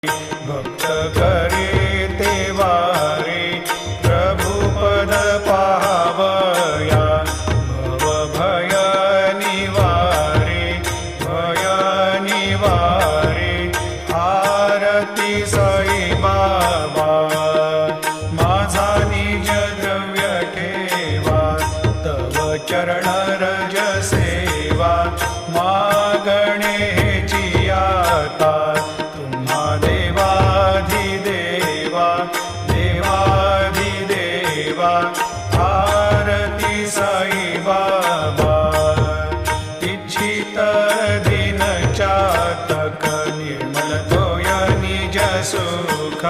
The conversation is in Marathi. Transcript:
भक्त करे तेवारे प्रभु पद पावया भव भय निवारे आरती साई बाबा माझा निज द्रव्य ठेवा तव चरण रज सेवा मागणे आता देवाधिदेवा आरती साई बाबा इच्छित दिन चातक निर्मल तोय निज सुख